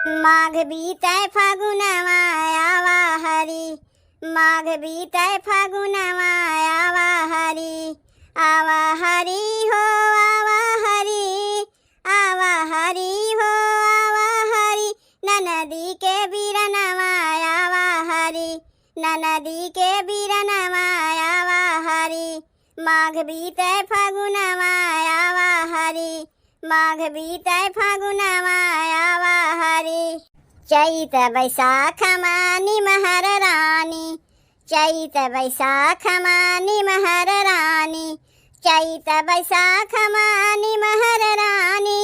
माघ बीतै फागुनवा आवा हरि। माघ बीतै फागुनवा आवा हरि। आवा हरि हो आवा हरि। आवा हरि हो आवा हरि। ननदी के बीरनवा आवा हरि। ननदी के बीरनवा आवा हरि। माघ बीतै फागुनवा आवा हरि। माघ बीतै फागुनवा आवा हरि। चैत बैसाख मानी महर रानी। चैत बैसाख मानी महर रानी। चैत बैसाख मानी महर रानी।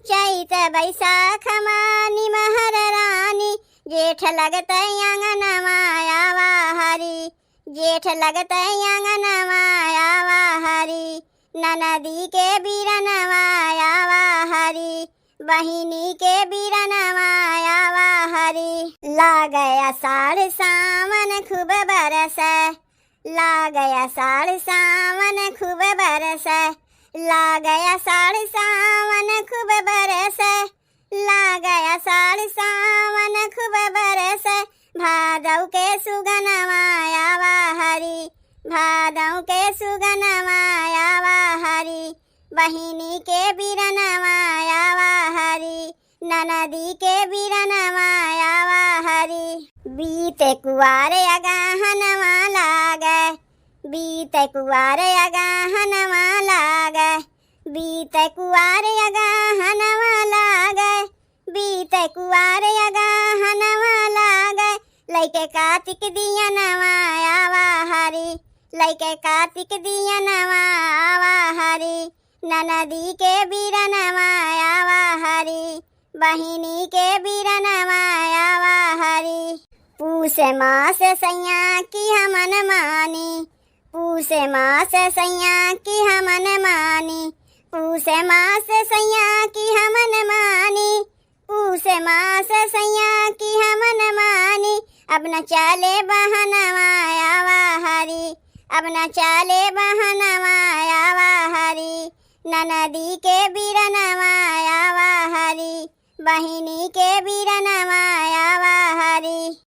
चैत बैसाख मानी महर रानी। जेठ लगतै आंगनवा आवा हरि। जेठ लगतै आंगनवा आवा हरि। ननदी के बीरनवा आवा हरि। बहिनी के बीरनवा आवा हरि। लागया साढ़ सावन खूब बरसै। लागया साढ़ सावन खूब बरसै। लागया साढ़ सावन खूब बरसै। लागया साढ़ सावन खूब बरसै। भादौ के सुगनवा आवा हरि। भादौ के सुगनवा आवा हरि। बहिनी के बीरनवा आवा हरि। ननदी के बीरनवा आवा हरि। बीते कुवार अगहनवा लागै। बीते कुवार अगहनवा लागै। बीते कुवार अगहनवा लागै। बीते कुवार अगहनवा लागै। लैके कार्तिक दियनवा आवा हरि। लैके कार्तिक दियनवा आवा हरि। ननदी के बीरनवा आवा हरि। बहिनी के बीरनवा आवा हरि। पूस मास सैया की हमन मानी। पूस मास सैया की हमन मानी। पूस मास सैया की हमन मानी। पूस मास सैया की हमन मानी। अब न चले बहनवा आवा हरि। अब न चले बहनवा आवा हरि। ननदी के बीरनवा आवा हरि। बहिनी के बीरनवा आवा हरि।